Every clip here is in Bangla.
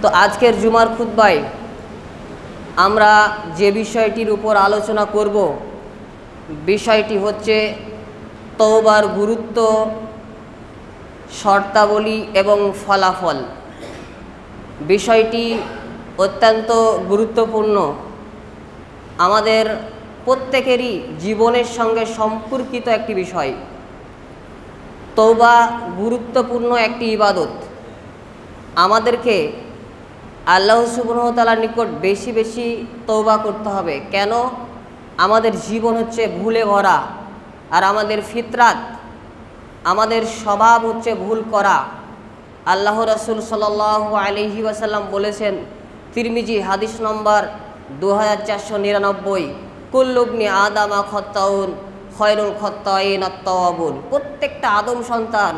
তো আজকের জুমার খুতবায় আমরা যে বিষয়টির উপর আলোচনা করব বিষয়টি হচ্ছে তওবার গুরুত্ব, শর্তাবলী এবং ফলাফল। বিষয়টি অত্যন্ত গুরুত্বপূর্ণ, আমাদের প্রত্যেকেরই জীবনের সঙ্গে সম্পর্কিত একটি বিষয়। তওবা গুরুত্বপূর্ণ একটি ইবাদত। আমাদেরকে আল্লাহ সুবহানাহু ওয়া তাআলার নিকট বেশি বেশি তওবা করতে হবে। কেন? আমাদের জীবন হচ্ছে ভুলে ভরা, আর আমাদের ফিতরাত, আমাদের স্বভাব হচ্ছে ভুল করা। আল্লাহ রাসূল সাল্লাল্লাহু আলাইহি ওয়াসাল্লাম বলেছেন, তিরমিজি হাদিস নম্বর 2499, কুল্লু ইবনি আদামা খাত্তাউন খয়রুল খাত্তাইন আত-তাওয়াবুন। প্রত্যেকটা আদম সন্তান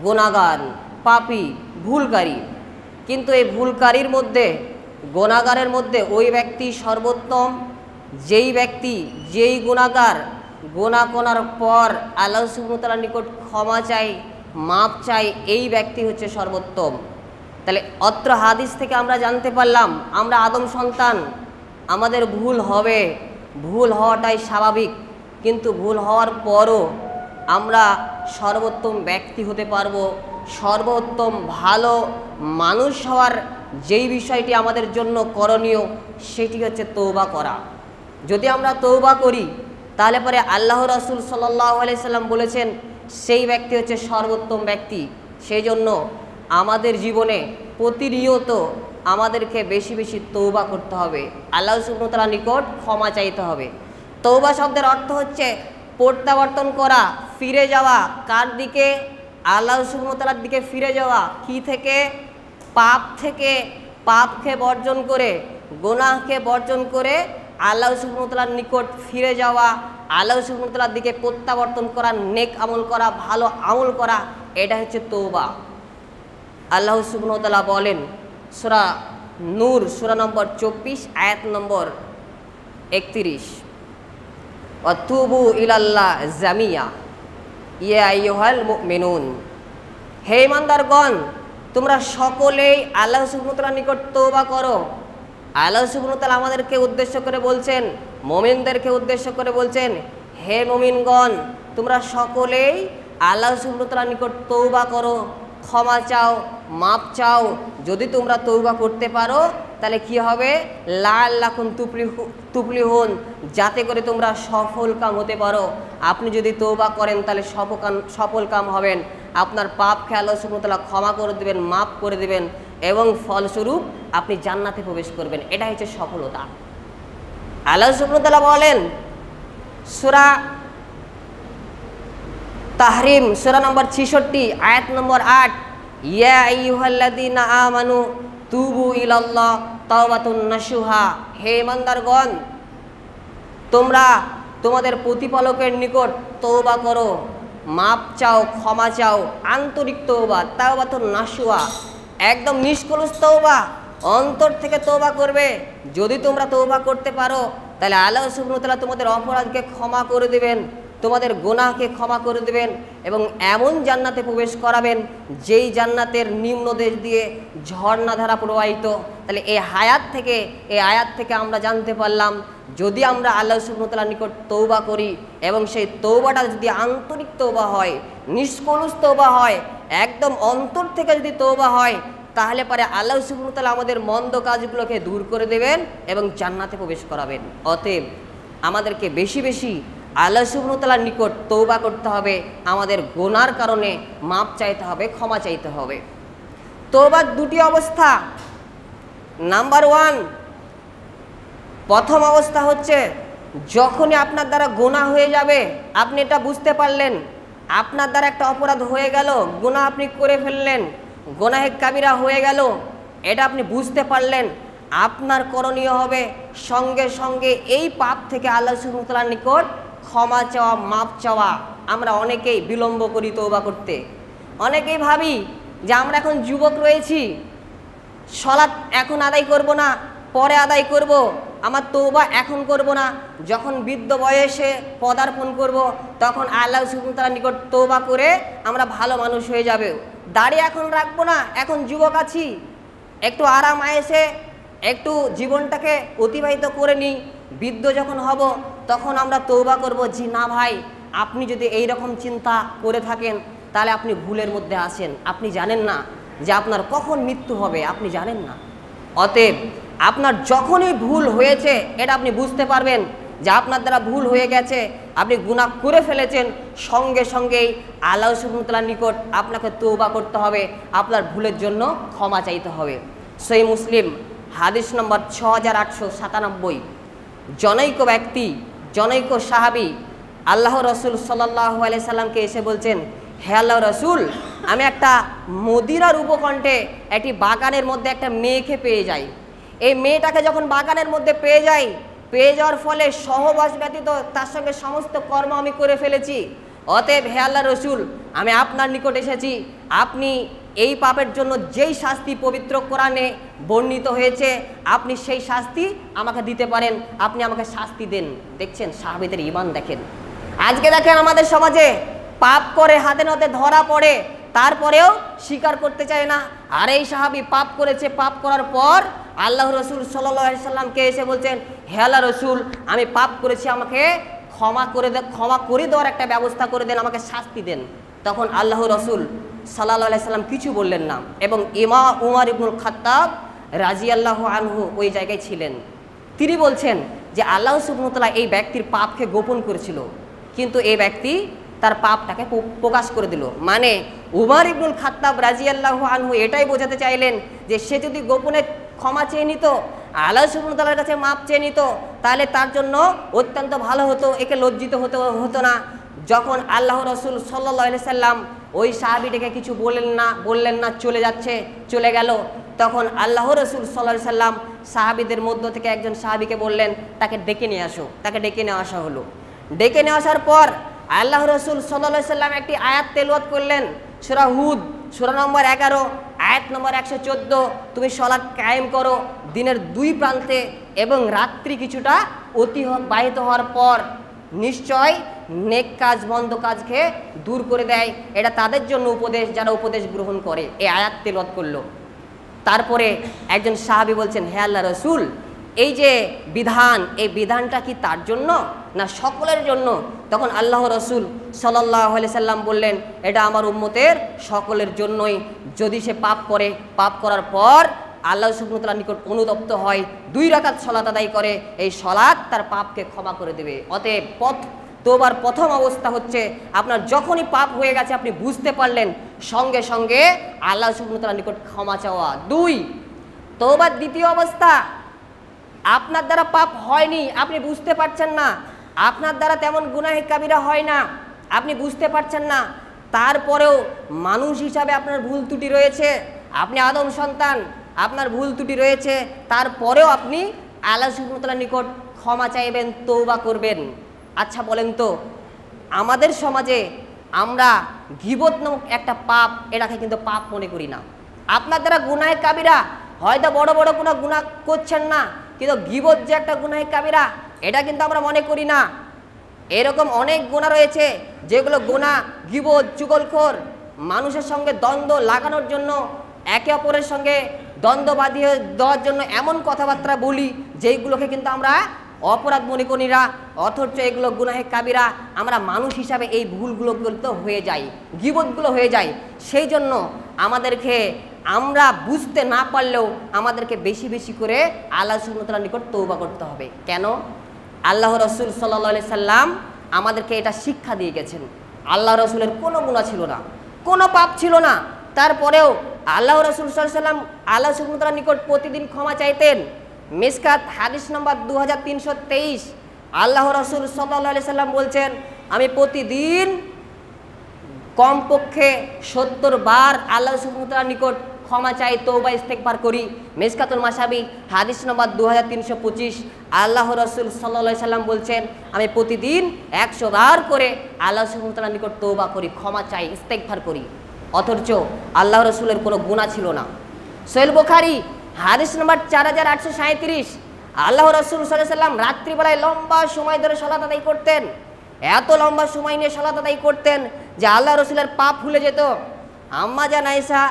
গুনাহগার, পাপী, ভুলকারী। কিন্তু এই ভুলকারীর মধ্যে, গুনাহগারের মধ্যে ওই ব্যক্তি সর্বোত্তম, যেই গুনাহগার গুনাহ করার পর আল্লাহ সুবহানাহু ওয়া তাআলার নিকট ক্ষমা চাই, মাপ চাই, এই ব্যক্তি হচ্ছে সর্বোত্তম। তাহলে অত্র হাদিস থেকে আমরা জানতে পারলাম, আমরা আদম সন্তান, আমাদের ভুল হবে, ভুল হওয়াটাই স্বাভাবিক। কিন্তু ভুল হওয়ার পরও আমরা সর্বোত্তম ব্যক্তি হতে পারবো, সর্বোত্তম ভালো মানুষ হওয়ার যেই বিষয়টি আমাদের জন্য করণীয় সেটি হচ্ছে তওবা করা। যদি আমরা তওবা করি তাহলে পরে আল্লাহ রাসূল সাল্লাল্লাহু আলাইহি সাল্লাম বলেছেন সেই ব্যক্তি হচ্ছে সর্বোত্তম ব্যক্তি। সেই জন্য আমাদের জীবনে প্রতিনিয়ত আমাদেরকে বেশি বেশি তওবা করতে হবে, আল্লাহ সুবহানাহু ওয়া তাআলার নিকট ক্ষমা চাইতে হবে। তওবা শব্দের অর্থ হচ্ছে প্রত্যাবর্তন করা, ফিরে যাওয়া। কার দিকে? আল্লাহ সুবহানাহু ওয়া তাআলার দিকে ফিরে যাওয়া। কি থেকে? পাপ থেকে। পাপকে বর্জন করে, গুনাহকে বর্জন করে আল্লাহ সুবহানাহু ওয়া তাআলার নিকট ফিরে যাওয়া, আল্লাহ সুবহানাহু ওয়া তাআলার দিকে প্রত্যাবর্তন করা, নেক আমল করা, ভালো আমল করা, এটা হচ্ছে তওবা। আল্লাহ সুবহানাহু ওয়া তাআলা বলেন সূরা নূর, সূরা নম্বর 24, আয়াত নম্বর 31, ওয়াতুবু ইলাল্লাহ জামিয়া ইয়া আইয়ুহাল মুমিনুন। হে ঈমানদারগণ, তোমরা সকলেই আল্লাহ সুবহানাহু ওয়া তাআলার নিকট তওবা করো। আল্লাহ সুবহানাহু ওয়া তাআলা আমাদেরকে উদ্দেশ্য করে বলছেন, মুমিনদেরকে উদ্দেশ্য করে বলছেন, হে মুমিনগণ, তোমরা সকলেই আল্লাহ সুবহানাহু ওয়া তাআলার নিকট তওবা করো, ক্ষমা চাও, মাপ চাও। যদি তোমরা তওবা করতে পারো তাহলে কি হবে? লাআল্লাকুম তুফলিহুন, যাতে করে তোমরা সফল কাম হতে পারো। আপনি যদি তওবা করেন তাহলে সফল কাম হবেন। আপনার পাপকে আল্লাহ সুবহানাহু ওয়া তাআলা ক্ষমা করে দেবেন, মাপ করে দেবেন, এবং ফলস্বরূপ আপনি জান্নাতে প্রবেশ করবেন। এটা হচ্ছে সফলতা। আল্লাহ সুবহানাহু ওয়া তাআলা বলেন সূরা তাহরিম, সূরা নম্বর 66, আয়াত নম্বর 8, ইয়া আইয়ুহাল্লাযীনা আমানু তুবু ইলাল্লাহ তাওবাতুন নাসুহা। হে ঈমানদারগণ, তোমরা তোমাদের প্রতিপালকের নিকট তওবা করো, মাপ চাও, ক্ষমা চাও, আন্তরিক তওবা, তাওবাতুন নাসুহা, একদম নিষ্কলুষ তওবা, অন্তর থেকে তওবা করবে। যদি তোমরা তওবা করতে পারো তাহলে আল্লাহ সুবহানাহু ওয়া তাআলা তোমাদের অপরাধকে ক্ষমা করে দেবেন, তোমাদের গুনাহকে ক্ষমা করে দেবেন, এবং এমন জান্নাতে প্রবেশ করাবেন যেই জান্নাতের নিম্নদেশ দিয়ে ঝর্ণাধারা প্রবাহিত। তাহলে এই আয়াত থেকে আমরা জানতে পারলাম, যদি আমরা আল্লাহ সুবহানাহু ওয়া তাআলার নিকট তওবা করি এবং সেই তওবাটা যদি আন্তরিক তওবা হয়, নিষ্কলুষ তওবা হয়, একদম অন্তর থেকে যদি তওবা হয়, তাহলে পরে আল্লাহ সুবহানাহু ওয়া তাআলা আমাদের মন্দ কাজগুলোকে দূর করে দেবেন এবং জান্নাতে প্রবেশ করাবেন। অতএব আমাদেরকে বেশি বেশি আল্লাহ সুবহানাহু ওয়া তাআলার নিকট তওবা করতে হবে, আমাদের গুনার কারণে মাপ চাইতে হবে, ক্ষমা চাইতে হবে। তওবার দুটি অবস্থা। নাম্বার 1, প্রথম অবস্থা হচ্ছে যখনই আপনার দ্বারা গুনাহ হয়ে যাবে, আপনি এটা বুঝতে পারলেন আপনার দ্বারা একটা অপরাধ হয়ে গেল, গুনাহ আপনি করে ফেললেন, গুনাহে কাবিরা হয়ে গেল, এটা আপনি বুঝতে পারলেন, আপনার করণীয় হবে সঙ্গে সঙ্গে এই পাপ থেকে আল্লাহ সুবহানাহু ওয়া তাআলার নিকট ক্ষমা চাওয়া, মাপ চাওয়া। আমরা অনেকেই বিলম্ব করি তওবা করতে। অনেকেই ভাবি যে আমরা এখন যুবক রয়েছি, সালাত এখন আদায় করব না, পরে আদায় করব, আমার তওবা এখন করব না, যখন বৃদ্ধ বয়সে পদার্পণ করব তখন আল্লাহ সুবহানাহু ওয়া তাআলার নিকট তওবা করে আমরা ভালো মানুষ হয়ে যাবে। দাড়ি এখন রাখবো না, এখন যুবক আছি, একটু আরাম আয়েসে একটু জীবনটাকে অতিবাহিত করে নিই, বৃদ্ধ যখন হব তখন আমরা তওবা করব। জি না ভাই, আপনি যদি এই রকম চিন্তা করে থাকেন তাহলে আপনি ভুলের মধ্যে আছেন। আপনি জানেন না যে আপনার কখন মৃত্যু হবে, আপনি জানেন না। অতএব আপনার যখনই ভুল হয়েছে এটা আপনি বুঝতে পারবেন যে আপনার দ্বারা ভুল হয়ে গেছে, আপনি গুনাহ করে ফেলেছেন, সঙ্গে সঙ্গেই আল্লাহ সুবহানাহু ওয়া তাআলার নিকট আপনাকে তওবা করতে হবে, আপনার ভুলের জন্য ক্ষমা চাইতে হবে। সহিহ মুসলিম হাদিস নম্বর 6897। জনৈক ব্যক্তি, জনৈক সাহাবী আল্লাহ রসুল সাল্লাল্লাহু আলাইহি সাল্লামকে এসে বলছেন, হে আল্লাহ রসুল, আমি একটা মদিরার উপকণ্ঠে একটি বাগানের মধ্যে একটা মেয়েকে পেয়ে যাই। এই মেয়েটাকে যখন বাগানের মধ্যে পেয়ে যাওয়ার ফলে সহবাস ব্যতীত তার সঙ্গে সমস্ত কর্ম আমি করে ফেলেছি। অতএব হে আল্লাহ রসুল, আমি আপনার নিকট এসেছি, আপনি এই পাপের জন্য যেই শাস্তি পবিত্র কোরআনে বর্ণিত হয়েছে আপনি সেই শাস্তি আমাকে দিতে পারেন, আপনি আমাকে শাস্তি দেন। দেখছেন সাহাবীদের ঈমান দেখেন। আজকে দেখেন আমাদের সমাজে পাপ করে হাতে নাতে ধরা পড়ে, তারপরেও স্বীকার করতে চায় না। আর এই সাহাবী পাপ করেছে, পাপ করার পর আল্লাহ রসুল সাল্লাল্লাহু আলাইহি সাল্লামকে এসে বলছেন, হে আল্লাহ রসুল, আমি পাপ করেছি, আমাকে ক্ষমা করে দেওয়ার একটা ব্যবস্থা করে দেন, আমাকে শাস্তি দেন। তখন আল্লাহ রসুল সাল্লাল্লাহু আলাইহি সাল্লাম কিছু বললেন না, এবং ইমাম উমর ইবনুল খাত্তাব রাদিয়াল্লাহু আনহু ওই জায়গায় ছিলেন। তিনি বলছেন যে আল্লাহ সুবহানাহু ওয়া তাআলা এই ব্যক্তির পাপকে গোপন করেছিল, কিন্তু এই ব্যক্তি তার পাপটাকে প্রকাশ করে দিল। মানে উমর ইবনুল খাত্তাব রাদিয়াল্লাহু আনহু এটাই বোঝাতে চাইলেন যে সে যদি গোপনে ক্ষমা চেয়ে নিত, আল্লাহ সুবহানাহু ওয়া তাআলার কাছে মাপ চেয়ে নিত, তাহলে তার জন্য অত্যন্ত ভালো হতো, একে লজ্জিত হতো না। যখন আল্লাহ রসুল সাল্লাল্লাহু আলাইহি সাল্লাম ওই সাহাবীটাকে কিছু বললেন না, চলে গেল, তখন আল্লাহ রসুল সাল্লাল্লাহু আলাইহি সাল্লাম সাহাবীদের মধ্য থেকে একজন সাহাবীকে বললেন, তাকে ডেকে নিয়ে আসো। তাকে ডেকে নিয়ে আসা হলো। ডেকে নিয়ে আসার পর আল্লাহ রসুল সাল্লাল্লাহু আলাইহি সাল্লাম একটি আয়াত তেলাওয়াত করলেন, সূরা হুদ সূরা নম্বর 11 আয়াত নম্বর 114। তুমি সালাত কায়েম করো দিনের দুই প্রান্তে, এবং রাত্রি কিছুটা অতিবাহিত হওয়ার পর নিশ্চয় নেক কাজ মন্দ কাজকে দূর করে দেয়। এটা তাদের জন্য উপদেশ যারা উপদেশ গ্রহণ করে। এই আয়াত তেলাওয়াত করলো। তারপরে একজন সাহাবী বলছেন, হে আল্লাহ রসুল, এই যে বিধান, এই বিধানটা কি তার জন্য না সকলের জন্য? তখন আল্লাহ রসুল সাল্লাল্লাহু আলাইহি সাল্লাম বললেন, এটা আমার উম্মতের সকলের জন্যই। যদি সে পাপ করে, পাপ করার পর আল্লাহ সুবহানাহু ওয়া তাআলার নিকট অনুতপ্ত হয়, 2 রাকাত সালাত আদায় করে, এই সালাত তার পাপকে ক্ষমা করে দেবে। অতএব তওবার প্রথম অবস্থা হচ্ছে আপনার যখনই পাপ হয়ে গেছে আপনি বুঝতে পারলেন, সঙ্গে সঙ্গে আল্লাহ সুবহানাহু ওয়া তাআলার নিকট ক্ষমা চাওয়া। 2 তওবার দ্বিতীয় অবস্থা, আপনার দ্বারা পাপ হয়নি, আপনি বুঝতে পারছেন না, আপনার দ্বারা তেমন গুনাহে কাবিরা হয় না, আপনি বুঝতে পারছেন না, তারপরেও মানুষ হিসাবে আপনার ভুল ত্রুটি রয়েছে, আপনি আদম সন্তান, আপনার ভুল ত্রুটি রয়েছে, তারপরেও আপনি আল্লাহ সুবহানাহু ওয়া তাআলার নিকট ক্ষমা চাইবেন, তওবা করবেন। আচ্ছা বলেন তো, আমাদের সমাজে আমরা গীবত নামক একটা পাপ, এটাকে কিন্তু পাপ মনে করি না। আপনার দ্বারা গুনাহে কাবিরা, হয়তো বড় বড় কোনো গুনাহ করছেন না, কিন্তু গীবত যে একটা গুনাহে কাবিরা, এটা কিন্তু আমরা মনে করি না। এরকম অনেক গুনাহ রয়েছে যেগুলো গুনাহ, গীবত, চুগলখোর, মানুষের সঙ্গে দ্বন্দ্ব লাগানোর জন্য, একে অপরের সঙ্গে দ্বন্দ্ব বাঁধিয়ে দেওয়ার জন্য এমন কথাবার্তা বলি যেইগুলোকে কিন্তু আমরা অপরাধ মনে করি না, অথচ এগুলো গুনাহে কাবিরা। আমরা মানুষ হিসাবে এই ভুলগুলো তো হয়ে যায়, গীবতগুলো হয়ে যায়। সেই জন্য আমাদেরকে, আমরা বুঝতে না পারলেও আমাদেরকে বেশি বেশি করে আল্লাহ সুবহানাহু ওয়া তাআলার নিকট তওবা করতে হবে। কেন? আল্লাহ রসুল সাল্লাল্লাহু আলাইহি সাল্লাম আমাদেরকে এটা শিক্ষা দিয়ে গেছেন। আল্লাহ রসুলের কোনো গুনাহ ছিল না, কোনো পাপ ছিল না, তারপরেও আল্লাহ রসুল সাল্লাল্লাহু আলাইহি সাল্লাম আল্লাহ সুবহানাহু ওয়া তাআলার নিকট প্রতিদিন ক্ষমা চাইতেন। মিসকাত হাদিস নম্বর 2323 আল্লাহ রসুল সাল্লাল্লাহু আলাইহি সাল্লাম বলছেন, আমি প্রতিদিন কমপক্ষে 70 বার আল্লাহ সুবহানাহু ওয়া তাআলার নিকট ক্ষমা চাই, তওবা ইস্তেগফার করি। মিসকাতুল মাসাবি হাদিস নম্বর 2325 আল্লাহ রসুল সাল্লাল্লাহু আলাইহি সাল্লাম বলছেন, আমি প্রতিদিন 100 বার করে আল্লাহ সুবহানাহু ওয়া তাআলার নিকট তওবা করি, ক্ষমা চাই, ইস্তেগফার করি। অথচ আল্লাহ রসুলের কোনো গুনাহ ছিল না। সহিহ বুখারী হাদিস নম্বর 4837 আল্লাহ রসুল সাল্লাল্লাহু আলাইহি সাল্লাম রাত্রিবেলায় লম্বা সময় ধরে সালাত আদায় করতেন। এত লম্বা সময় নিয়ে সালাত আদায় করতেন যে আল্লাহ রসুলের পাপ ভুলে যেত। আম্মা জান আয়েশা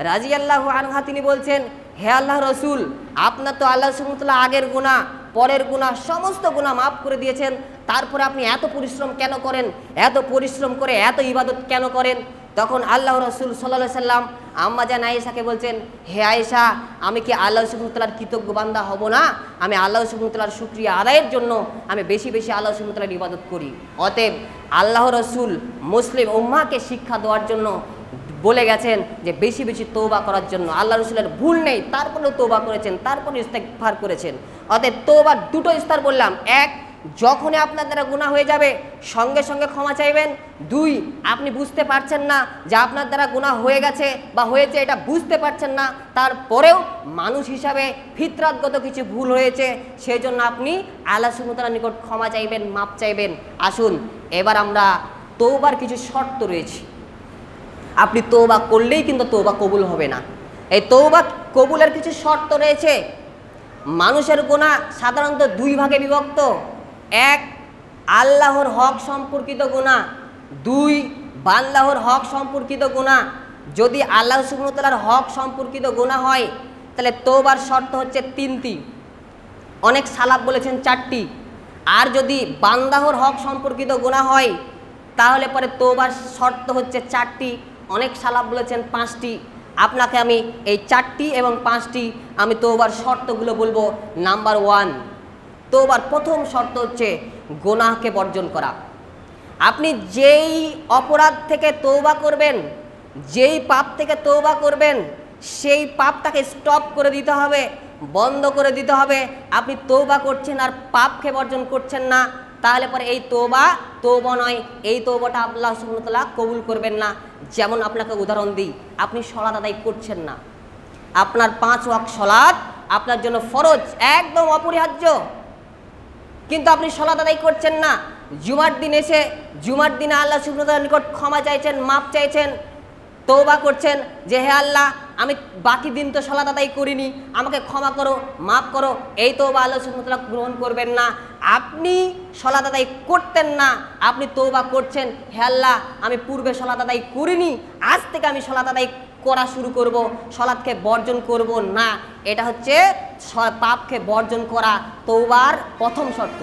রাদিয়াল্লাহু আনহা তিনি বলছেন, হে আল্লাহ রসুল, আপনার তো আল্লাহ সুবহানাহু ওয়া তাআলা আগের গুনাহ পরের গুনাহ সমস্ত গুনাহ মাফ করে দিয়েছেন, তারপরে আপনি এত পরিশ্রম কেন করেন, এত পরিশ্রম করে এত ইবাদত কেন করেন? তখন আল্লাহ রসুল সাল্লাল্লাহু আলাইহি সাল্লাম আম্মা জান আয়েশাকে বলছেন, হে আয়েশা, আমি কি আল্লাহ সুবহানাহু ওয়া তাআলার কৃতজ্ঞ বান্দা হব না? আমি আল্লাহ সুবহানাহু ওয়া তাআলার শুকরিয়া আদায়ের জন্য আমি বেশি বেশি আল্লাহ সুবহানাহু ওয়া তাআলার ইবাদত করি। অতএব আল্লাহ রসুল মুসলিম উম্মাহকে শিক্ষা দেওয়ার জন্য বলে গেছেন যে বেশি বেশি তওবা করার জন্য। আল্লাহ রসুলের ভুল নেই, তারপরেও তওবা করেছেন, তারপরে ইস্তেগফার করেছেন। অতএব তওবার দুটো স্তর বললাম, এক, যখনই আপনার দ্বারা গুনাহ হয়ে যাবে সঙ্গে সঙ্গে ক্ষমা চাইবেন। দুই, আপনি বুঝতে পারছেন না যে আপনার দ্বারা গুনাহ হয়ে গেছে বা হয়েছে, এটা বুঝতে পারছেন না, তারপরেও মানুষ হিসাবে ফিতরাতগত কিছু ভুল হয়েছে, সেই জন্য আপনি আল্লাহ সুবহানাহু ওয়া তাআলার নিকট ক্ষমা চাইবেন, মাপ চাইবেন। আসুন এবার আমরা তওবার কিছু শর্ত রয়েছে। আপনি তওবা করলেই কিন্তু তওবা কবুল হবে না। এই তওবা কবুলের কিছু শর্ত রয়েছে। মানুষের গুনাহ সাধারণত দুই ভাগে বিভক্ত। এক, আল্লাহর হক সম্পর্কিত গুনাহ। দুই, বান্দাহর হক সম্পর্কিত গুনাহ। যদি আল্লাহ সুবহানাহু ওয়া তাআলার হক সম্পর্কিত গুনাহ হয় তাহলে তওবার শর্ত হচ্ছে তিনটি, অনেক সালাফ বলেছেন চারটি। আর যদি বান্দাহর হক সম্পর্কিত গুনাহ হয় তাহলে পরে তওবার শর্ত হচ্ছে চারটি, অনেক সালাফ বলেছেন পাঁচটি। আপনাকে আমি এই চারটি এবং পাঁচটি আমি তওবার শর্তগুলো বলবো। নাম্বার ওয়ান, তওবার প্রথম শর্ত হচ্ছে গুনাহকে বর্জন করা। আপনি যেই অপরাধ থেকে তওবা করবেন, যেই পাপ থেকে তওবা করবেন, সেই পাপটাকে স্টপ করে দিতে হবে, বন্ধ করে দিতে হবে। আপনি তওবা করছেন আর পাপকে বর্জন করছেন না, তাহলে পরে এই তওবা নয়, এই তওবাটা আল্লাহ সুবহানাহু ওয়া তাআলা কবুল করবেন না। যেমন আপনাকে উদাহরণ দিই, আপনি সালাত আদায় করছেন না, আপনার 5 ওয়াক্ত সালাত আপনার জন্য ফরজ, একদম অপরিহার্য, কিন্তু আপনি সালাত আদায় করছেন না। জুমার দিন এসে জুমার দিনে আল্লাহ সুবহানাহু ওয়া তাআলার নিকট ক্ষমা চাইছেন, মাপ চাইছেন, তওবা করছেন যে হে আল্লাহ, আমি বাকি দিন তো সালাত আদায় করিনি, আমাকে ক্ষমা করো, মাফ করো। এই তওবা আল্লাহ সুবহানাহু ওয়া তাআলা গ্রহণ করবেন না। আপনি সালাত আদায় করতেন না, আপনি তওবা করছেন, হে আল্লাহ, আমি পূর্বে সালাত আদায় করিনি, আজ থেকে আমি সালাত আদায় করা শুরু করব, সালাতকে বর্জন করব না। এটা হচ্ছে পাপকে বর্জন করা তওবার প্রথম শর্ত।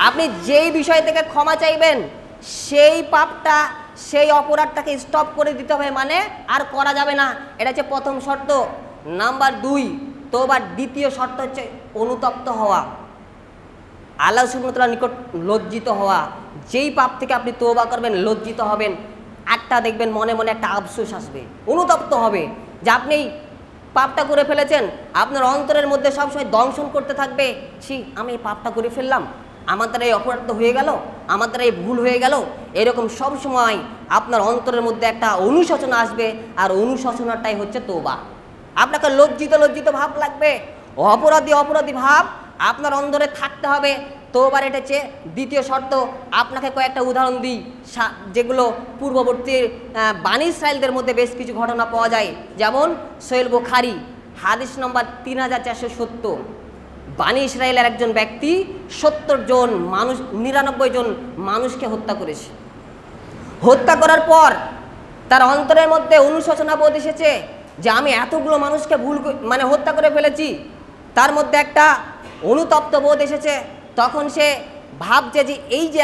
আপনি যেই বিষয় থেকে ক্ষমা চাইবেন সেই পাপটা, সেই অপরাধটাকে স্টপ করে দিতে হবে, মানে আর করা যাবে না। এটা হচ্ছে প্রথম শর্ত। নাম্বার দুই, তওবার দ্বিতীয় শর্ত হচ্ছে অনুতপ্ত হওয়া, আল্লাহ সুবহানাহু ওয়া তাআলার নিকট লজ্জিত হওয়া। যেই পাপ থেকে আপনি তওবা করবেন, লজ্জিত হবেন, একটা দেখবেন মনে মনে একটা আফসোস আসবে, অনুতপ্ত হবে যে আপনি পাপটা করে ফেলেছেন। আপনার অন্তরের মধ্যে সবসময় দংশন করতে থাকবে, আমি এই পাপটা করে ফেললাম, আমার দ্বারা এই অপরাধ হয়ে গেল, আমার দ্বারা এই ভুল হয়ে গেল। এরকম সব সময় আপনার অন্তরের মধ্যে একটা অনুশোচনা আসবে, আর অনুশোচনাটাই হচ্ছে তওবা। আপনাকে লজ্জিত লজ্জিত ভাব লাগবে, অপরাধী অপরাধী ভাব আপনার অন্তরে থাকতে হবে। তওবার এটা হচ্ছে দ্বিতীয় শর্ত। আপনাকে কয়েকটা উদাহরণ দিই, যেগুলো পূর্ববর্তী বানী ইসরায়েলদের মধ্যে বেশ কিছু ঘটনা পাওয়া যায়। যেমন সহিহ বুখারী হাদিস নম্বর 3470, বানী ইসরায়েলের একজন ব্যক্তি 70 জন মানুষ, 99 জন মানুষকে হত্যা করেছে। হত্যা করার পর তার অন্তরের মধ্যে অনুশোচনা বোধ এসেছে যে আমি এতগুলো মানুষকে হত্যা করে ফেলেছি। তার মধ্যে একটা অনুতপ্ত বোধ এসেছে। তখন সে ভাবছে যে এই যে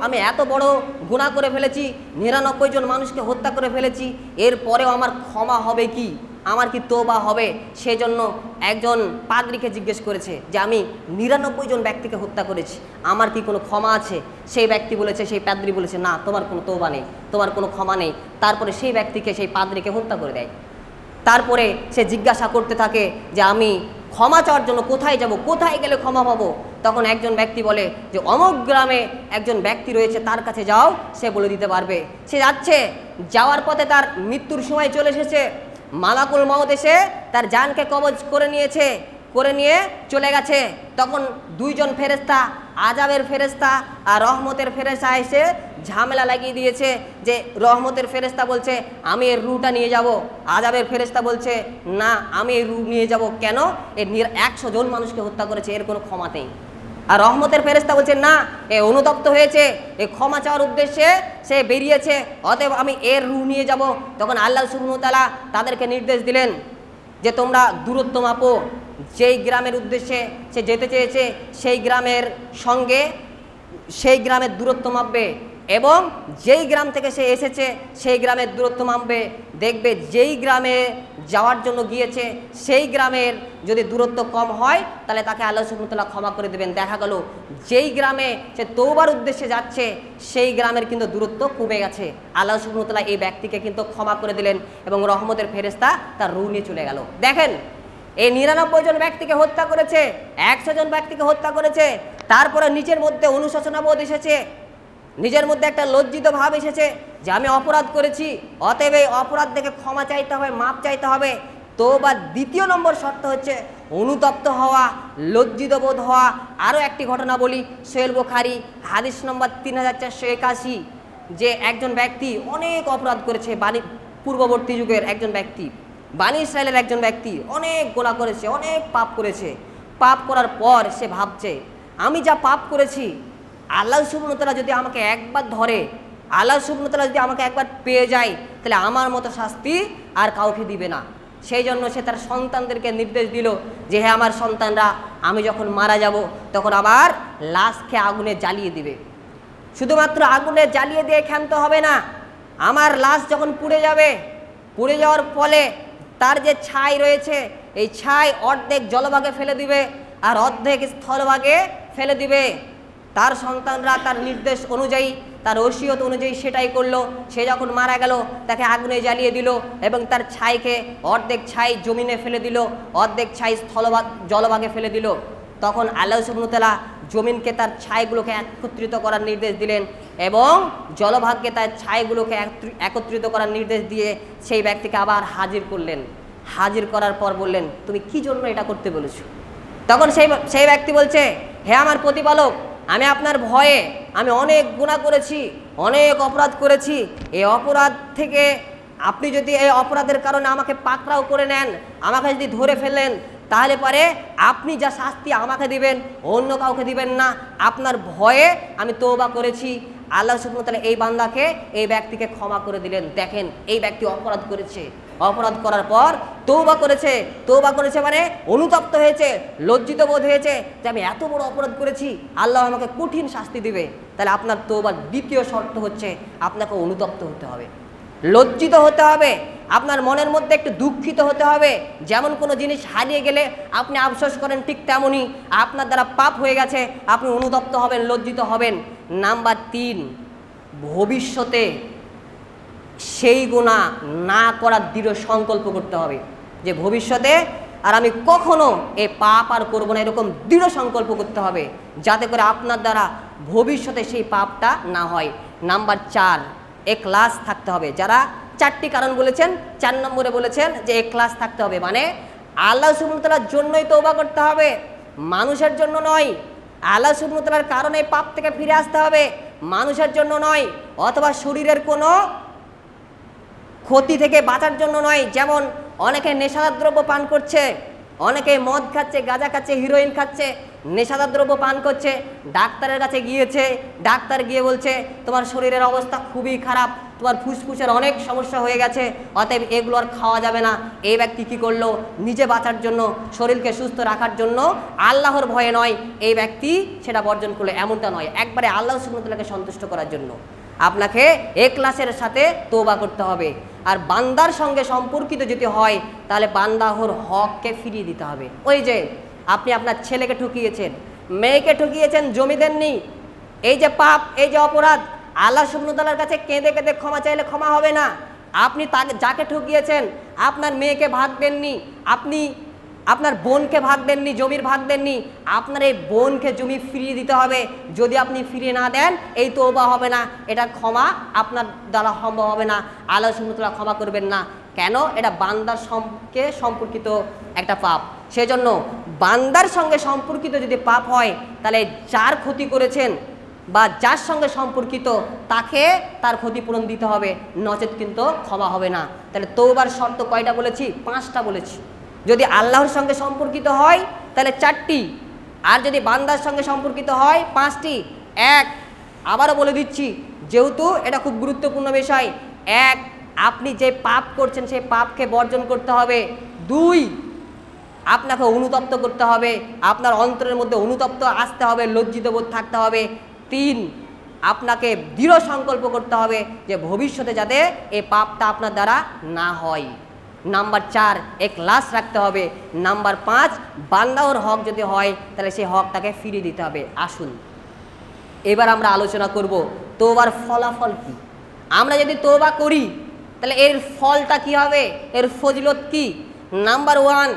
আমি এত বড় গুনাহ করে ফেলেছি, 99 জন মানুষকে হত্যা করে ফেলেছি, এরপরেও আমার ক্ষমা হবে কি, আমার কি তওবা হবে? সেজন্য একজন পাদ্রীকে জিজ্ঞেস করেছে যে আমি 99 জন ব্যক্তিকে হত্যা করেছি, আমার কি কোনো ক্ষমা আছে? সেই ব্যক্তি বলেছে, সেই পাদ্রী বলেছে, না, তোমার কোনো তওবা নেই, তোমার কোনো ক্ষমা নেই। তারপরে সেই ব্যক্তিকে, সেই পাদ্রীকে হত্যা করে দেয়। তারপরে সে জিজ্ঞাসা করতে থাকে যে আমি ক্ষমা চাওয়ার জন্য কোথায় যাব, কোথায় গেলে ক্ষমা পাবো? তখন একজন ব্যক্তি বলে যে অমুক গ্রামে একজন ব্যক্তি রয়েছে, তার কাছে যাও, সে বলে দিতে পারবে। সে যাচ্ছে, যাওয়ার পথে তার মৃত্যুর সময় চলে এসেছে। মালাকুল মউত এসে তার জানকে কবজ করে নিয়ে চলে গেছে। তখন 2 জন ফেরেশতা, আযাবের ফেরেশতা আর রহমতের ফেরেশতা এসে ঝামেলা লাগিয়ে দিয়েছে যে রহমতের ফেরেশতা বলছে আমি এর রূহটা নিয়ে যাব, আযাবের ফেরেশতা বলছে না, আমি এই রূহ নিয়ে যাব। কেন? এর 100 জন মানুষকে হত্যা করেছে, এর কোনো ক্ষমা নেই। আর রহমতের ফেরেশতা বলছে না, এ অনুতপ্ত হয়েছে, এ ক্ষমা চাওয়ার উদ্দেশ্যে সে বেরিয়েছে, অতএব আমি এর রূহ নিয়ে যাব। তখন আল্লাহ সুবহানাহু ওয়া তাআলা তাদেরকে নির্দেশ দিলেন যে তোমরা দূরত্ব মাপো, যেই গ্রামের উদ্দেশ্যে সে যেতে চেয়েছে সেই গ্রামের সঙ্গে সেই গ্রামের দূরত্ব মাপবে, এবং যেই গ্রাম থেকে সে এসেছে সেই গ্রামের দূরত্ব মাপবে। দেখবে যেই গ্রামে যাওয়ার জন্য গিয়েছে সেই গ্রামের যদি দূরত্ব কম হয় তাহলে তাকে আল্লাহ সুবহানাহু ওয়া তাআলা ক্ষমা করে দেবেন। দেখা গেল যেই গ্রামে সে তওবার উদ্দেশ্যে যাচ্ছে সেই গ্রামের কিন্তু দূরত্ব কমে গেছে, আল্লাহ সুবহানাহু ওয়া তাআলা এই ব্যক্তিকে কিন্তু ক্ষমা করে দিলেন এবং রহমতের ফেরেশতা তার রূহ নিয়ে চলে গেল। দেখেন, এই 99 জন ব্যক্তিকে হত্যা করেছে, 100 জন ব্যক্তিকে হত্যা করেছে, তারপরে নিজের মধ্যে অনুশোচনা বোধ এসেছে, নিজের মধ্যে একটা লজ্জিত ভাব এসেছে যে আমি অপরাধ করেছি, অতএব এই অপরাধ থেকে ক্ষমা চাইতে হবে, মাপ চাইতে হবে। তওবার দ্বিতীয় নম্বর শর্ত হচ্ছে অনুতপ্ত হওয়া, লজ্জিত বোধ হওয়া। আরও একটি ঘটনা বলি, সহিহ বুখারী হাদিস নম্বর 3481, যে একজন ব্যক্তি অনেক অপরাধ করেছে, পূর্ববর্তী যুগের একজন ব্যক্তি, বানী ইসরায়েলের একজন ব্যক্তি অনেক গুনাহ করেছে, অনেক পাপ করেছে। পাপ করার পর সে ভাবছে আমি যা পাপ করেছি আল্লাহ সুবহানাহু ওয়া তাআলা যদি আমাকে একবার ধরে, আল্লাহ সুবহানাহু ওয়া তাআলা যদি আমাকে একবার পেয়ে যায় তাহলে আমার মতো শাস্তি আর কাউকে দিবে না। সেই জন্য সে তার সন্তানদেরকে নির্দেশ দিল যে হে আমার সন্তানরা, আমি যখন মারা যাব তখন আমার লাশকে আগুনে জ্বালিয়ে দিবে। শুধুমাত্র আগুনে জ্বালিয়ে দিয়ে ক্ষান্ত হবে না, আমার লাশ যখন পুড়ে যাবে, পুড়ে যাওয়ার ফলে তার যে ছাই রয়েছে এই ছাই অর্ধেক জলভাগে ফেলে দিবে আর অর্ধেক স্থলভাগে ফেলে দিবে। তার সন্তানরা তার নির্দেশ অনুযায়ী, তার ওসিয়ত অনুযায়ী সেটাই করলো। সে যখন মারা গেল তাকে আগুনে জ্বালিয়ে দিল এবং তার ছাইকে অর্ধেক ছাই জমিনে ফেলে দিল, অর্ধেক ছাই জলভাগে ফেলে দিল। তখন আল্লাহ সুবহানাহু ওয়া তাআলা জমিনকে তার ছাইগুলোকে একত্রিত করার নির্দেশ দিলেন এবং জলভাগকে তার ছাইগুলোকে একত্রিত করার নির্দেশ দিয়ে সেই ব্যক্তিকে আবার হাজির করলেন। হাজির করার পর বললেন তুমি কি জন্য এটা করতে বলেছো? তখন সেই ব্যক্তি বলছে হে আমার প্রতিপালক, আমি আপনার ভয়ে আমি অনেক গুনাহ করেছি, অনেক অপরাধ করেছি। এই অপরাধ থেকে আপনি যদি এই অপরাধের কারণে আমাকে পাকড়াও করে নেন, আমাকে যদি ধরে ফেলেন, তাহলে পরে আপনি যা শাস্তি আমাকে দিবেন অন্য কাউকে দিবেন না। আপনার ভয়ে আমি তওবা করেছি। আল্লাহ সুবহানাহু ওয়া তাআলা এই বান্দাকে, এই ব্যক্তিকে ক্ষমা করে দিলেন। দেখেন, এই ব্যক্তি অপরাধ করেছে, অপরাধ করার পর তওবা করেছে, তওবা করেছে মানে অনুতপ্ত হয়েছে, লজ্জিত বোধ হয়েছে যে আমি এত বড় অপরাধ করেছি, আল্লাহ আমাকে কঠিন শাস্তি দিবে। তাহলে আপনার তওবার দ্বিতীয় শর্ত হচ্ছে আপনাকে অনুতপ্ত হতে হবে, লজ্জিত হতে হবে, আপনার মনের মধ্যে একটু দুঃখিত হতে হবে। যেমন কোনো জিনিস হারিয়ে গেলে আপনি আফসোস করেন, ঠিক তেমনই আপনার দ্বারা পাপ হয়ে গেছে, আপনি অনুতপ্ত হবেন, লজ্জিত হবেন। নাম্বার 3, ভবিষ্যতে সেই গুনাহ না করার দৃঢ় সংকল্প করতে হবে যে ভবিষ্যতে আর আমি কখনো এই পাপ আর করবো না, এরকম দৃঢ় সংকল্প করতে হবে যাতে করে আপনার দ্বারা ভবিষ্যতে সেই পাপটা না হয়। নাম্বার 4, ইখলাস থাকতে হবে। যারা 4টি কারণ বলেছেন, 4 নম্বরে বলেছেন যে ইখলাস থাকতে হবে, মানে আল্লাহ সুবহানাহু ওয়া তাআলার জন্যই তওবা করতে হবে, মানুষের জন্য নয়। আল্লাহ সুবহানাহু ওয়া তাআলার কারণে পাপ থেকে ফিরে আসতে হবে, মানুষের জন্য নয়, অথবা শরীরের কোনো ক্ষতি থেকে বাঁচার জন্য নয়। যেমন অনেকে নেশাদার দ্রব্য পান করছে, অনেকে মদ খাচ্ছে, গাঁজা খাচ্ছে, হিরোইন খাচ্ছে, নেশাদার দ্রব্য পান করছে, ডাক্তারের কাছে গিয়েছে, ডাক্তার গিয়ে বলছে তোমার শরীরের অবস্থা খুবই খারাপ, তোমার ফুসফুসের অনেক সমস্যা হয়ে গেছে, অতএব এগুলো আর খাওয়া যাবে না। এই ব্যক্তি কী করলো? নিজে বাঁচার জন্য, শরীরকে সুস্থ রাখার জন্য, আল্লাহর ভয়ে নয়, এই ব্যক্তি সেটা বর্জন করলো, এমনটা নয়। একবারে আল্লাহ সুবহানাহু ওয়া তাআলাকে সন্তুষ্ট করার জন্য আপনাকে ইখলাসের সাথে তওবা করতে হবে। আর বান্দার সঙ্গে সম্পর্কিত যদি হয় তাহলে বান্দাহর হককে ফিরিয়ে দিতে হবে। ওই যে আপনি আপনার ছেলেকে ঠকিয়েছেন, মেয়েকে ঠকিয়েছেন, জমি দেননি, এই যে পাপ, এই যে অপরাধ, আল্লাহ সুবহানাহু ওয়া তাআলার কাছে কেঁদে কেঁদে ক্ষমা চাইলে ক্ষমা হবে না। আপনি তাকে যাকে ঠকিয়েছেন, আপনার মেয়েকে ভাগ দেননি, আপনি আপনার বোনকে ভাগ দেননি, জমির ভাগ দেননি, আপনার এই বোনকে জমি ফিরিয়ে দিতে হবে। যদি আপনি ফিরিয়ে না দেন এই তওবা হবে না, এটা ক্ষমা আপনার দ্বারা সম্ভব হবে না, আল্লাহ সুবহানাহু ওয়া তাআলা ক্ষমা করবেন না। কেন? এটা বান্দার সঙ্গে সম্পর্কিত একটা পাপ। সেজন্য বান্দার সঙ্গে সম্পর্কিত যদি পাপ হয় তাহলে যার ক্ষতি করেছেন বা যার সঙ্গে সম্পর্কিত তাকে তার ক্ষতিপূরণ দিতে হবে, নচেত কিন্তু ক্ষমা হবে না। তাহলে তওবার শর্ত কয়টা বলেছি? 5টা বলেছি। যদি আল্লাহর সঙ্গে সম্পর্কিত হয় তাহলে 4টি, আর যদি বান্দার সঙ্গে সম্পর্কিত হয় 5টি। আবারও বলে দিচ্ছি, যেহেতু এটা খুব গুরুত্বপূর্ণ বিষয়। 1, আপনি যে পাপ করছেন সেই পাপকে বর্জন করতে হবে। 2, আপনাকে অনুতপ্ত করতে হবে, আপনার অন্তরের মধ্যে অনুতপ্ত আসতে হবে, লজ্জিত বোধ থাকতে হবে। 3, আপনাকে দৃঢ় সংকল্প করতে হবে যে ভবিষ্যতে যাতে এই পাপটা আপনার দ্বারা না হয়। নাম্বার 4, ইখলাস রাখতে হবে। নাম্বার 5, বান্দার হক যদি হয় তাহলে সেই হকটাকে ফিরিয়ে দিতে হবে। আসুন এবার আমরা আলোচনা করব তওবার ফলাফল কি। আমরা যদি তওবা করি তাহলে এর ফলটা কি হবে, এর ফজিলত কি। নাম্বার 1,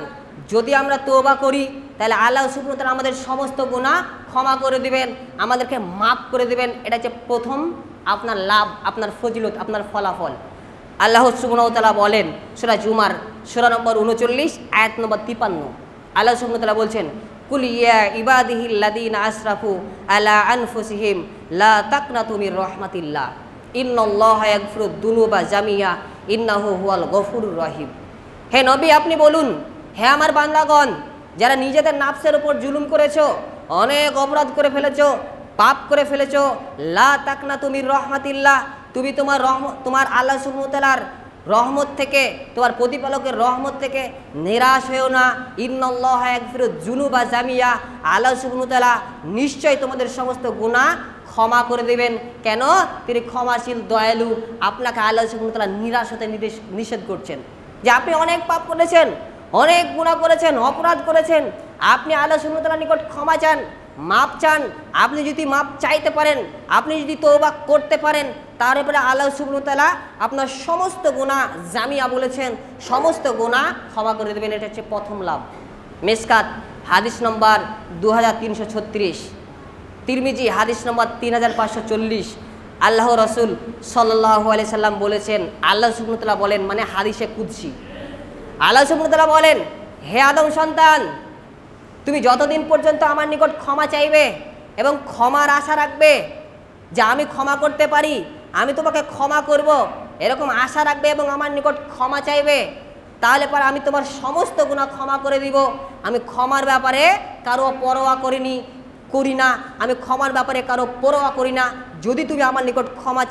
যদি আমরা তওবা করি তাহলে আল্লাহ সুবহানাহু ওয়া তাআলা আমাদের সমস্ত গুনাহ ক্ষমা করে দিবেন, আমাদেরকে মাফ করে দিবেন। এটা হচ্ছে প্রথম আপনার লাভ, আপনার ফজিলত, আপনার ফলাফল। আল্লাহ সুবহানাহু ওয়া তাআলা বলেন সূরা জুমার সূরা নম্বর 39 আয়াত নম্বর 53, আল্লাহ সুবহানাহু ওয়া তাআলা বলছেন, কুল ইয়া ইবাদিহিল্লাযীনা আসরাফু আলা আনফুসিহিম লা তাকনাতু মির রাহমাতিল্লাহ ইন্নাল্লাহা ইয়াগফিরুদ যুনুবা জামিয়া ইন্নাহু হুয়াল গফুরুর রহিম। হে নবী আপনি বলুন, হে আমার বান্দাগণ, যারা নিজেদের নাফসের উপর জুলুম করেছো, অনেক অপরাধ করে ফেলেছো, পাপ করে ফেলেছো, লা তাকনাতু মির রাহমাতিল্লাহ, তুমি তোমার আল্লাহ সুবহানাহু ওয়া তাআলার রহমত থেকে, তোমার প্রতিপালকের রহমত থেকে নিরাশ হয়েও না। ইন্নাল্লাহা ইয়াগফিরুয যুনুবা জামিয়া, আল্লাহ সুবহানাহু ওয়া তাআলা নিশ্চয় তোমাদের সমস্ত গুনাহ ক্ষমা করে দেবেন। কেন? তিনি ক্ষমাশীল, দয়ালু। আপনাকে আল্লাহ সুবহানাহু ওয়া তাআলা নিরাশ হতে নিষেধ করছেন যে আপনি অনেক পাপ করেছেন, অনেক গুনাহ করেছেন, অপরাধ করেছেন, আপনি আল্লাহ সুবহানাহু ওয়া তাআলার নিকট ক্ষমা চান, মাপ চান। আপনি যদি মাপ চাইতে পারেন, আপনি যদি তওবা করতে পারেন, তারপরে আল্লাহ সুবহানাহু ওয়া তাআলা আপনার সমস্ত গুনাহ জামিয়া বলেছেন, সমস্ত গুনাহ ক্ষমা করে দেবেন। এটা হচ্ছে প্রথম লাভ। মিশকাত হাদিস নম্বর 2336, তিরমিজি হাদিস নম্বর 3540, আল্লাহ রসুল সাল্লাল্লাহু আলাইহি সাল্লাম বলেছেন, আল্লাহ সুবহানাহু ওয়া তাআলা বলেন, মানে হাদিসে কুদসি, আল্লাহ সুবহানাহু ওয়া তাআলা বলেন, হে আদম সন্তান, তুমি যতদিন পর্যন্ত আমার নিকট ক্ষমা চাইবে এবং ক্ষমার আশা রাখবে যে আমি ক্ষমা করতে পারি, আমি তোমাকে ক্ষমা করব, এরকম আশা রাখবে এবং আমার নিকট ক্ষমা চাইবে, তাহলে পরে আমি তোমার সমস্ত গুনাহ ক্ষমা করে দিব। আমি ক্ষমার ব্যাপারে কারো পরোয়া করি না, আমি ক্ষমার ব্যাপারে কারো পরোয়া করি না। যদি তুমি আমার নিকট ক্ষমা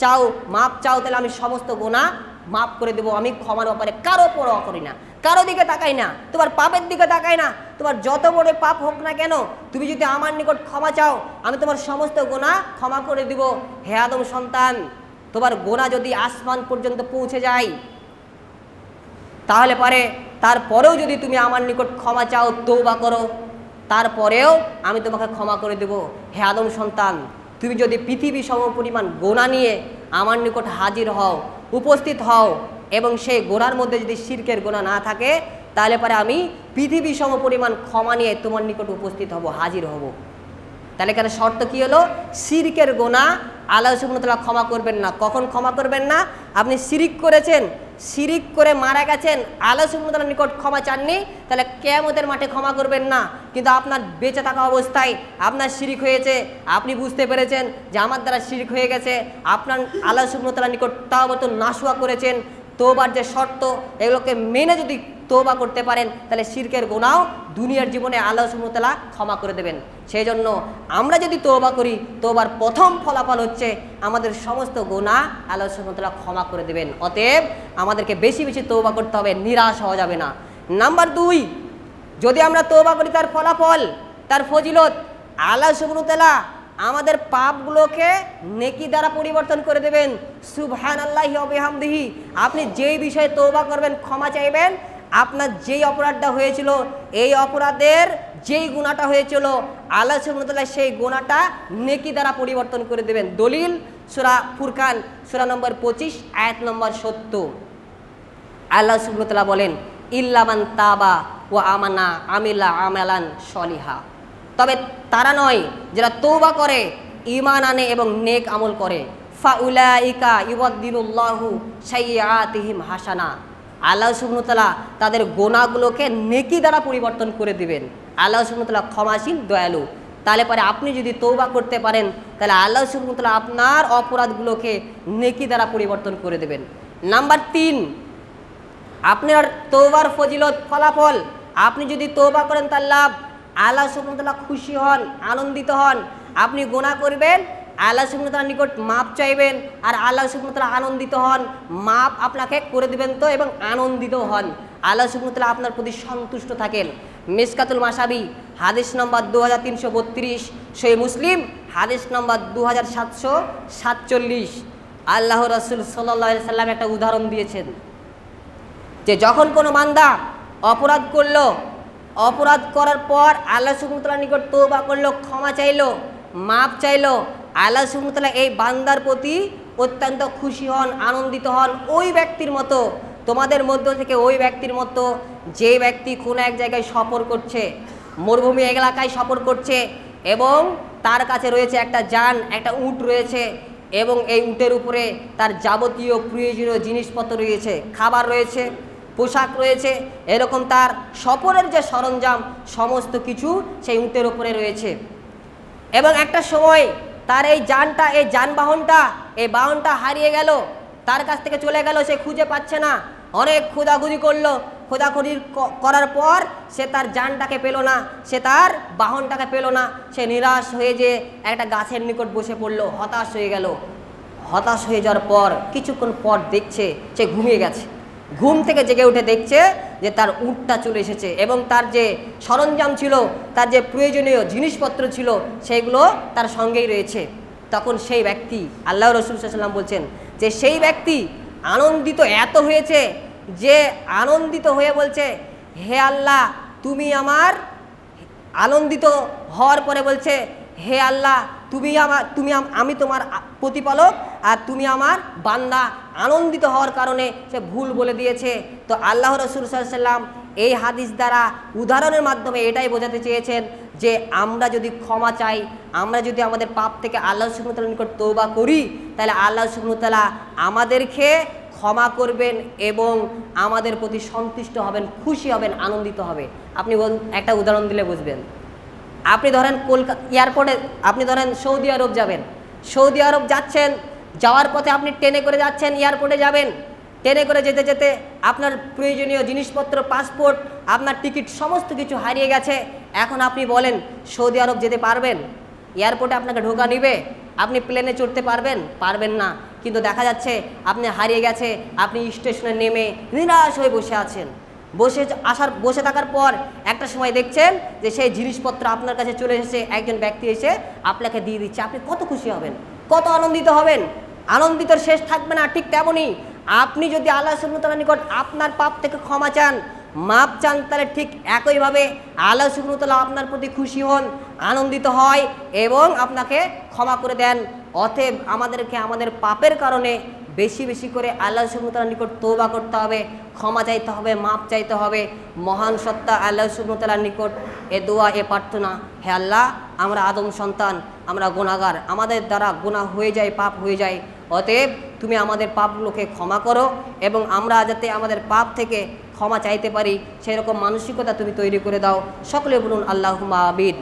চাও, মাপ চাও, তাহলে আমি সমস্ত গুনাহ মাফ করে দেবো। আমি ক্ষমার ব্যাপারে কারো পরোয়া করি না, কারো দিকে তাকাই না, তোমার পাপের দিকে তাকাই না। তোমার যত বড় পাপ হোক না কেন, তুমি যদি আমার নিকট ক্ষমা চাও, আমি তোমার সমস্ত গুনাহ ক্ষমা করে দিব। হে আদম সন্তান, তোমার গুনাহ যদি আসমান পর্যন্ত পৌঁছে যায়, তাহলে পরে তারপরেও যদি তুমি আমার নিকট ক্ষমা চাও, তওবা করো, তারপরেও আমি তোমাকে ক্ষমা করে দেব। হে আদম সন্তান, তুমি যদি পৃথিবী সমপরিমাণ গুনাহ নিয়ে আমার নিকট হাজির হও, উপস্থিত হও, এবং সেই গুনার মধ্যে যদি শিরকের গুনাহ না থাকে, তাহলে পরে আমি পৃথিবী সমপরিমাণ ক্ষমা নিয়ে তোমার নিকট উপস্থিত হব, হাজির হব। তাহলে এখানে শর্ত কী হলো? শিরকের গুনাহ আল্লাহ সুবহানাহু ওয়া তাআলা ক্ষমা করবেন না। কখন ক্ষমা করবেন না? আপনি শিরিক করেছেন, শিরিক করে মারা গেছেন, আল্লাহ সুবহানাহু ওয়া তাআলার নিকট ক্ষমা চাননি, তাহলে কিয়ামতের মাঠে ক্ষমা করবেন না। কিন্তু আপনার বেঁচে থাকা অবস্থায় আপনার শিরিক হয়েছে, আপনি বুঝতে পেরেছেন যে আমার দ্বারা শিরিক হয়ে গেছে, আপনার আল্লাহ সুবহানাহু ওয়া তাআলার নিকট তাওবাতুন নাসুহা করেছেন, তওবার যে শর্ত, এগুলোকে মেনে যদি তওবা করতে পারেন, তাহলে শিরকের গুনাহ দুনিয়ার জীবনে আল্লাহ সুবহানাহু ওয়া তাআলা ক্ষমা করে দেবেন। সেই জন্য আমরা যদি তওবা করি, তওবার প্রথম ফলাফল হচ্ছে আমাদের সমস্ত গুনাহ আল্লাহ সুবহানাহু ওয়া তাআলা ক্ষমা করে দেবেন। অতএব আমাদেরকে বেশি বেশি তওবা করতে হবে, নিরাশ হওয়া যাবে না। নাম্বার 2, যদি আমরা তওবা করি, তার ফলাফল, তার ফজিলত, আল্লাহ সুবহানাহু ওয়া তাআলা আমাদের পাপগুলোকে নেকি দ্বারা পরিবর্তন করে দেবেন। সুবহানাল্লাহি ওয়া বিহামদিহি। আপনি যেই বিষয়ে তওবা করবেন, ক্ষমা চাইবেন, আপনার যেই অপরাধটা হয়েছিল, এই অপরাধের যেই গুনাহটা হয়েছিল, আল্লাহ সুবহানাহু ওয়া তাআলা সেই গুনাহটা নেকি দ্বারা পরিবর্তন করে দেবেন। দলিল সূরা ফুরকান সূরা নম্বর 25 আয়াত নম্বর 70, আল্লাহ সুবহানাহু ওয়া তাআলা বলেন, ইল্লা মান তাবা ওয়া আমানা আমিলা আমালান সলিহা। তবে তারা নয় যারা তওবা করে, ঈমান আনে এবং নেক আমল করে। ফাউলাইকা ইউবাদদিলুল্লাহু সাইয়্যাতিহিম হাসানা। আল্লাহ সুবহানাহু ওয়া তাআলা তাদের গুনাহগুলোকে নেকি দ্বারা পরিবর্তন করে দিবেন। আল্লাহ সুবহানাহু ওয়া তাআলা ক্ষমাশীল, দয়ালু। তাহলে পরে আপনি যদি তওবা করতে পারেন, তাহলে আল্লাহ সুবহানাহু ওয়া তাআলা আপনার অপরাধগুলোকে নেকি দ্বারা পরিবর্তন করে দেবেন। নাম্বার 3, আপনার তওবার ফজিলত, ফলাফল, আপনি যদি তওবা করেন তার লাভ, আল্লাহ সুবহানাহু ওয়া তাআলা খুশি হন, আনন্দিত হন। আপনি গুনাহ করবেন, আল্লাহ সুবহানাহু ওয়া তাআলার নিকট মাপ চাইবেন, আর আল্লাহ সুবহানাহু ওয়া তাআলা আনন্দিত হন, মাপ আপনাকে করে দিবেন তো, এবং আনন্দিত হন। আল্লাহ সুবহানাহু ওয়া তাআলা আপনার প্রতি সন্তুষ্ট থাকেন। মিশকাতুল মাসাবি হাদিস নম্বর 2332, সহিহ মুসলিম হাদিস নম্বর 2747। আল্লাহ রাসূল সাল্লাল্লাহু আলাইহি সাল্লাম একটা উদাহরণ দিয়েছেন যে যখন কোনো বান্দা অপরাধ করলো, অপরাধ করার পর আল্লাহ সুবহানাহু ওয়া তাআলার নিকট তওবা করলো, ক্ষমা চাইলো, মাপ চাইলো, আল্লাহ সুবহানাহু ওয়া তাআলা এই বান্দার প্রতি অত্যন্ত খুশি হন, আনন্দিত হন। ওই ব্যক্তির মতো, তোমাদের মধ্য থেকে ওই ব্যক্তির মতো যে ব্যক্তি কোনো এক জায়গায় সফর করছে, মরুভূমি এলাকায় সফর করছে এবং তার কাছে রয়েছে একটা যান, একটা উট রয়েছে এবং এই উটের উপরে তার যাবতীয় প্রয়োজনীয় জিনিসপত্র রয়েছে, খাবার রয়েছে, পোশাক রয়েছে, এরকম তার সফরের যে সরঞ্জাম সমস্ত কিছু সেই উটের উপরে রয়েছে। এবং একটা সময় তার এই যানটা, এই যানবাহনটা, এই বাহনটা হারিয়ে গেল, তার কাছ থেকে চলে গেল, সে খুঁজে পাচ্ছে না। অনেক খোঁজাখুঁজি করলো, খোঁজাখুঁজি করার পর সে তার যানটাকে পেল না, সে তার বাহনটাকে পেল না। সে নিরাশ হয়ে যে একটা গাছের নিকট বসে পড়লো, হতাশ হয়ে গেল। হতাশ হয়ে যাওয়ার পর কিছুক্ষণ পর দেখছে সে ঘুমিয়ে গেছে। ঘুম থেকে জেগে উঠে দেখছে যে তার উটটা চলে এসেছে এবং তার যে সরঞ্জাম ছিল, তার যে প্রয়োজনীয় জিনিসপত্র ছিল সেগুলো তার সঙ্গেই রয়েছে। তখন সেই ব্যক্তি, আল্লাহ রাসূল সাল্লাল্লাহু আলাইহি ওয়াসাল্লাম বলছেন যে সেই ব্যক্তি আনন্দিত এত হয়েছে যে আনন্দিত হয়ে বলছে, হে আল্লাহ তুমি আমার, আনন্দিত হওয়ার পরে বলছে, হে আল্লাহ আমি তোমার প্রতিপালক আর তুমি আমার বান্দা। আনন্দিত হওয়ার কারণে সে ভুল বলে দিয়েছে। তো আল্লাহ রাসূল সাল্লাল্লাহু আলাইহি ওয়াসাল্লাম এই হাদিস দ্বারা, উদাহরণের মাধ্যমে এটাই বোঝাতে চেয়েছেন যে আমরা যদি ক্ষমা চাই, আমরা যদি আমাদের পাপ থেকে আল্লাহ সুবহানাহু ওয়া তাআলার নিকট তওবা করি, তাহলে আল্লাহ সুবহানাহু ওয়া তাআলা আমাদেরকে ক্ষমা করবেন এবং আমাদের প্রতি সন্তুষ্ট হবেন, খুশি হবেন, আনন্দিত হবে। আপনি একটা উদাহরণ দিলে বুঝবেন। আপনি ধরেন কলকাতা এয়ারপোর্টে, আপনি ধরেন সৌদি আরব যাবেন, সৌদি আরব যাচ্ছেন, যাওয়ার পথে আপনি ট্রেনে করে যাচ্ছেন, এয়ারপোর্টে যাবেন। ট্রেনে করে যেতে যেতে আপনার প্রয়োজনীয় জিনিসপত্র, পাসপোর্ট, আপনার টিকিট সমস্ত কিছু হারিয়ে গেছে। এখন আপনি বলেন সৌদি আরব যেতে পারবেন? এয়ারপোর্টে আপনাকে ঢোকা নিবে? আপনি প্লেনে চড়তে পারবেন? পারবেন না। কিন্তু দেখা যাচ্ছে আপনি হারিয়ে গেছে, আপনি স্টেশনে নেমে নিরাশ হয়ে বসে আছেন। বসে থাকার পর একটা সময় দেখছেন যে সেই জিনিসপত্র আপনার কাছে চলে এসেছে, একজন ব্যক্তি এসে আপনাকে দিয়ে দিচ্ছে। আপনি কত খুশি হবেন, কত আনন্দিত হবেন, আনন্দিতর শেষ থাকবে না। ঠিক তেমনই আপনি যদি আল্লাহ সুবহানাহু ওয়া তাআলার নিকট আপনার পাপ থেকে ক্ষমা চান, মাপ চান, তাহলে ঠিক একইভাবে আল্লাহ সুবহানাহু ওয়া তাআলা আপনার প্রতি খুশি হন, আনন্দিত হয় এবং আপনাকে ক্ষমা করে দেন। অতএব আমাদেরকে আমাদের পাপের কারণে বেশি বেশি করে আল্লাহ সুবহানাহু ওয়া তাআলার নিকট তওবা করতে হবে, ক্ষমা চাইতে হবে, মাপ চাইতে হবে। মহান সত্তা আল্লাহ সুবহানাহু ওয়া তাআলার নিকট এ দোয়া, এ প্রার্থনা, হে আল্লাহ আমরা আদম সন্তান, আমরা গুনাহগার, আমাদের দ্বারা গুনাহ হয়ে যায়, পাপ হয়ে যায়। অতএব তুমি আমাদের পাপগুলোকে ক্ষমা করো এবং আমরা যাতে আমাদের পাপ থেকে ক্ষমা চাইতে পারি সেরকম মানসিকতা তুমি তৈরি করে দাও। সকলে বলুন আল্লাহুম্মা আমিন।